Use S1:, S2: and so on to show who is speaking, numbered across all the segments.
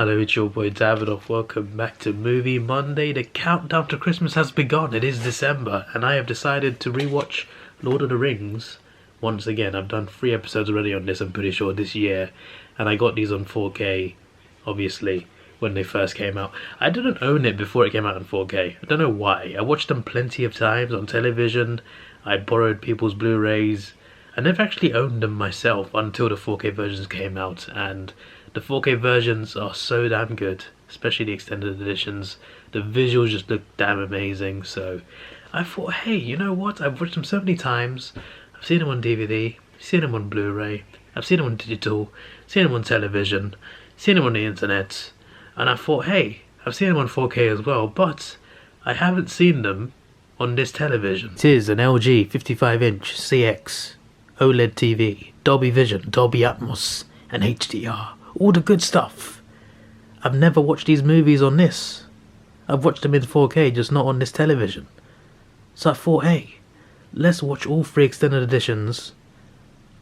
S1: Hello, it's your boy Davidoff. Welcome back to Movie Monday. The countdown to Christmas has begun. It is December, and I have decided to rewatch Lord of the Rings once again. I've done 3 episodes already on this, I'm pretty sure, this year, and I got these on 4K, obviously, when they first came out. I didn't own it before it came out in 4K. I don't know why. I watched them plenty of times on television. I borrowed people's Blu-rays. I never actually owned them myself until the 4K versions came out, and the 4K versions are so damn good, especially the extended editions. The visuals just look damn amazing, so I thought, hey, you know what? I've watched them so many times. I've seen them on DVD, seen them on Blu-ray, I've seen them on digital, seen them on television, seen them on the internet, and I thought, hey, I've seen them on 4K as well, but I haven't seen them on this television. It is an LG 55-inch CX OLED TV, Dolby Vision, Dolby Atmos, and HDR. All the good stuff. I've never watched these movies on this. I've watched them in 4K, just not on this television. So I thought, hey, let's watch all 3 extended editions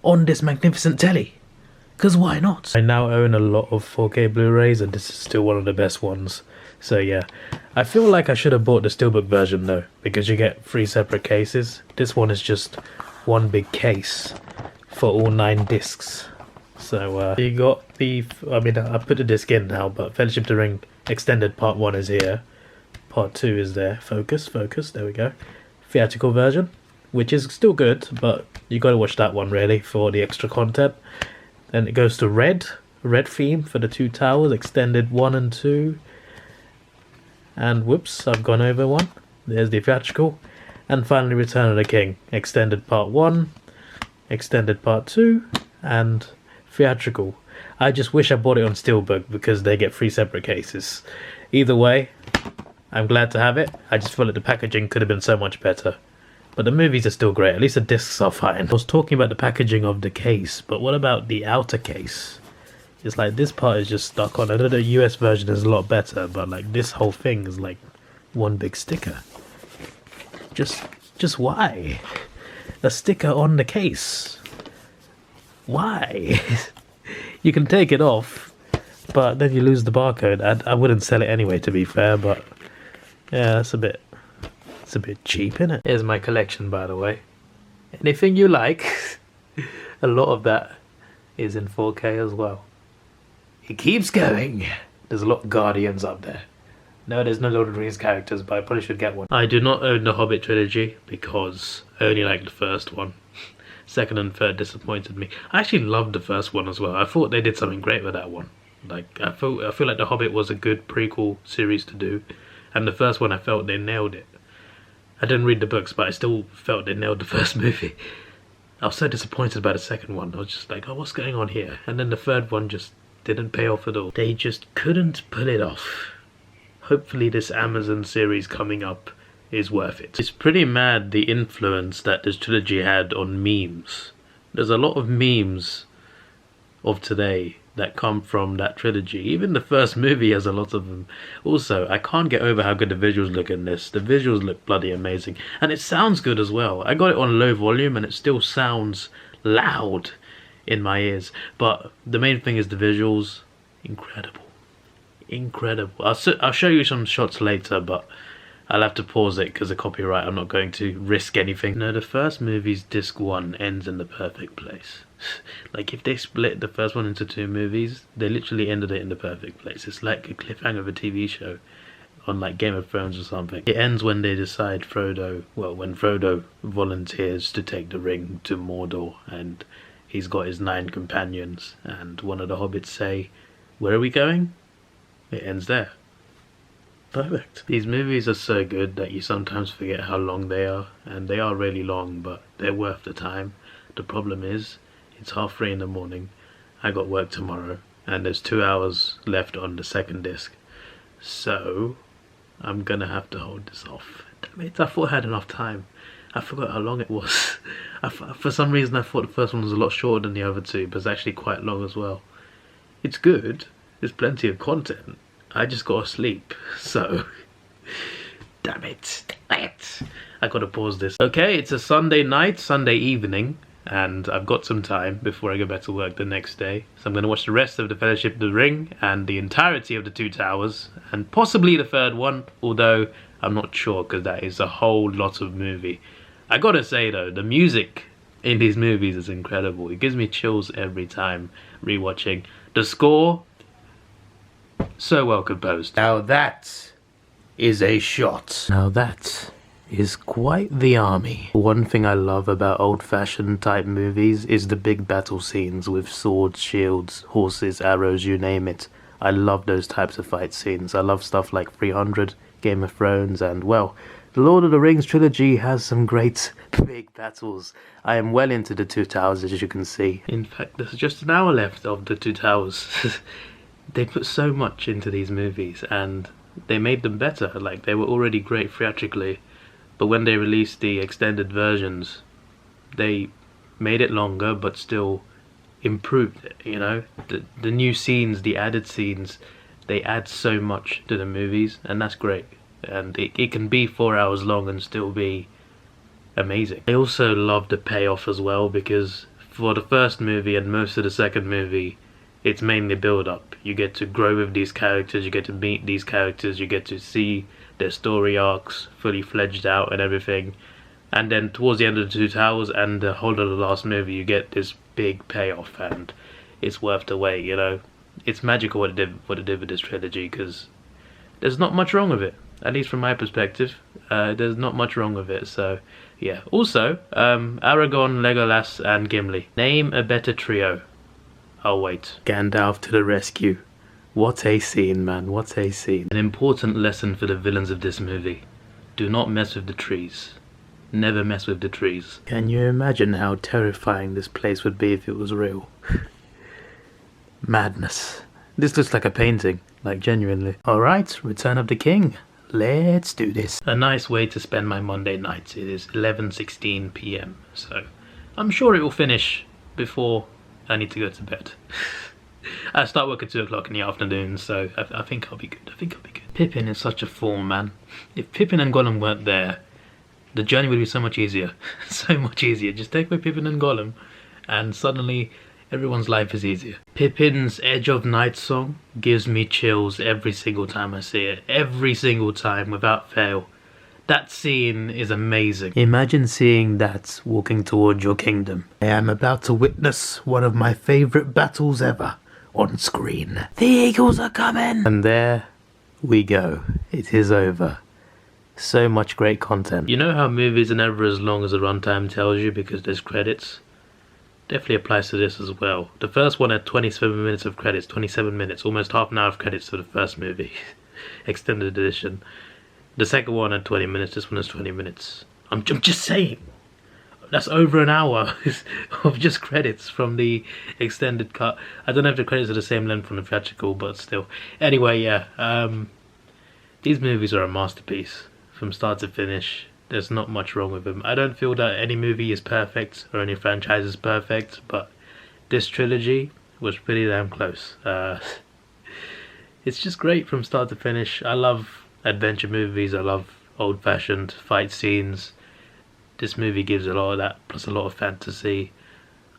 S1: on this magnificent telly. Because why not? I now own a lot of 4K Blu-rays, and this is still one of the best ones. So yeah, I feel like I should have bought the steelbook version though, because you get 3 separate cases. This one is just one big case for all 9 discs. So you got the, I put the disc in now, but Fellowship of the Ring Extended Part 1 is here. Part 2 is there. Focus, there we go. Theatrical version, which is still good, but you got to watch that one really for the extra content. Then it goes to red theme for the 2 towers, Extended 1 and 2. And whoops, I've gone over one. There's the theatrical. And finally Return of the King, Extended Part 1, Extended Part 2, and theatrical. I just wish I bought it on steelbook because they get 3 separate cases. Either way, I'm glad to have it. I just feel like the packaging could have been so much better. But the movies are still great, at least the discs are fine. I was talking about the packaging of the case, but what about the outer case? It's like this part is just stuck on. I know the US version is a lot better, but like this whole thing is like one big sticker. Just why? A sticker on the case. Why? You can take it off, but then you lose the barcode. I wouldn't sell it anyway, to be fair, but yeah, it's a bit cheap, isn't it? Here's my collection, by the way. Anything you like. A lot of that is in 4K as well. It keeps going. There's a lot of Guardians up there. No, there's no Lord of the Rings characters, but I probably should get one. I do not own the Hobbit trilogy because I only like the first one. Second and third disappointed me. I actually loved the first one as well. I thought they did something great with that one. Like I feel like the Hobbit was a good prequel series to do, and the first one I felt they nailed it. I didn't read the books, but I still felt they nailed the first movie. I was so disappointed by the second one. I was just like, oh, what's going on here? And then the third one just didn't pay off at all. They just couldn't pull it off. Hopefully this Amazon series coming up is worth it. It's pretty mad the influence that this trilogy had on memes. There's a lot of memes of today that come from that trilogy. Even the first movie has a lot of them. Also, I can't get over how good the visuals look in this. The visuals look bloody amazing. And it sounds good as well. I got it on low volume and it still sounds loud in my ears. But the main thing is the visuals. Incredible. Incredible. I'll show you some shots later, but I'll have to pause it because of copyright. I'm not going to risk anything. No, the first movie's disc 1 ends in the perfect place. Like if they split the first one into 2 movies, they literally ended it in the perfect place. It's like a cliffhanger of a TV show on like Game of Thrones or something. It ends when they decide when Frodo volunteers to take the ring to Mordor and he's got his 9 companions and one of the hobbits say, "Where are we going?" It ends there. Perfect. These movies are so good that you sometimes forget how long they are, and they are really long, but they're worth the time. The problem is, it's 3:30 in the morning, I got work tomorrow, and there's 2 hours left on the second disc. So, I'm gonna have to hold this off. Damn it, I thought I had enough time. I forgot how long it was. For some reason I thought the first one was a lot shorter than the other 2, but it's actually quite long as well. It's good. There's plenty of content. I just gotta sleep, so damn it. I gotta pause this. Okay, it's a Sunday night, Sunday evening, and I've got some time before I go back to work the next day. So I'm going to watch the rest of the Fellowship of the Ring and the entirety of the Two Towers, and possibly the third one, although I'm not sure because that is a whole lot of movie. I gotta say though, the music in these movies is incredible. It gives me chills every time rewatching. The score, so well composed. Now that is a shot. Now that is quite the army. One thing I love about old-fashioned type movies is the big battle scenes with swords, shields, horses, arrows, you name it. I love those types of fight scenes. I love stuff like 300, Game of Thrones, and well, the Lord of the Rings trilogy has some great big battles. I am well into the Two Towers, as you can see. In fact, there's just an hour left of the Two Towers. They put so much into these movies and they made them better. Like, they were already great theatrically, but when they released the extended versions, they made it longer but still improved it, you know? The new scenes, the added scenes, they add so much to the movies, and that's great. And it can be 4 hours long and still be amazing. I also love the payoff as well, because for the first movie and most of the second movie, it's mainly build up. You get to grow with these characters, you get to meet these characters, you get to see their story arcs fully fledged out and everything. And then towards the end of the Two Towers and the whole of the last movie, you get this big payoff, and it's worth the wait, you know. It's magical what it did with this trilogy, because there's not much wrong with it. At least from my perspective, there's not much wrong with it, so yeah. Also, Aragorn, Legolas and Gimli. Name a better trio. I'll wait. Gandalf to the rescue. What a scene, man, what a scene. An important lesson for the villains of this movie. Do not mess with the trees. Never mess with the trees. Can you imagine how terrifying this place would be if it was real? Madness. This looks like a painting, like genuinely. Alright, Return of the King. Let's do this. A nice way to spend my Monday nights. It is 11:16 PM, so I'm sure it will finish before I need to go to bed. I start work at 2 o'clock in the afternoon, so I think I'll be good. I think I'll be good. Pippin is such a form, man. If Pippin and Gollum weren't there, the journey would be so much easier. So much easier. Just take away Pippin and Gollum, and suddenly everyone's life is easier. Pippin's Edge of Night song gives me chills every single time I see it. Every single time, without fail. That scene is amazing. Imagine seeing that walking towards your kingdom. I am about to witness one of my favourite battles ever on screen. The eagles are coming! And there we go. It is over. So much great content. You know how movies are never as long as the runtime tells you because there's credits? Definitely applies to this as well. The first one had 27 minutes of credits, 27 minutes, almost half an hour of credits for the first movie. Extended edition. The second one had 20 minutes, this one has 20 minutes. I'm just saying. That's over an hour of just credits from the extended cut. I don't know if the credits are the same length from the theatrical, but still. Anyway, yeah. These movies are a masterpiece from start to finish. There's not much wrong with them. I don't feel that any movie is perfect or any franchise is perfect, but this trilogy was pretty damn close. It's just great from start to finish. I love adventure movies. I love old-fashioned fight scenes. This movie gives a lot of that, plus a lot of fantasy.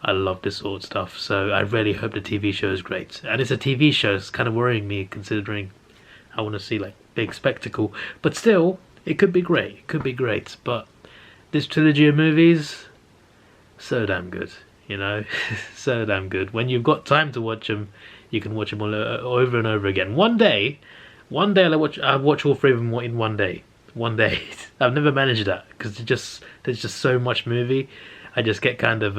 S1: I love this sort of stuff, so I really hope the TV show is great. And it's a TV show, it's kind of worrying me considering I want to see like big spectacle, but still, it could be great. It could be great, but this trilogy of movies, so damn good, you know. So damn good. When you've got time to watch them, you can watch them all over and over again. One day I'll watch all 3 of them in one day. One day. I've never managed that because there's just so much movie. I just get kind of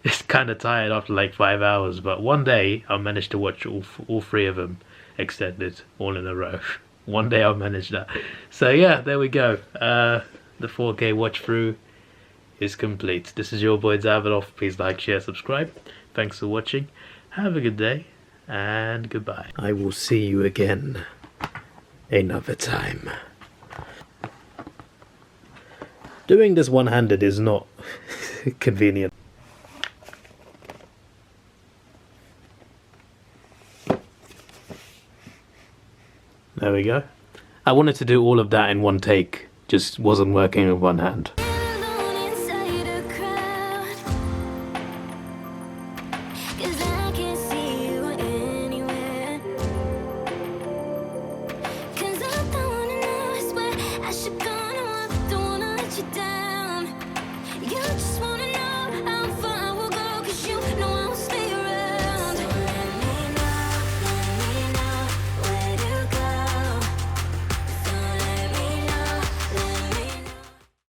S1: it's kind of tired after like 5 hours. But one day I'll manage to watch all 3 of them extended all in a row. One day I'll manage that. So yeah, there we go. The 4K watch through is complete. This is your boy Davidoff. Please like, share, subscribe. Thanks for watching. Have a good day and goodbye. I will see you again another time. Doing this one-handed is not convenient. There we go. I wanted to do all of that in one take, just wasn't working with one hand.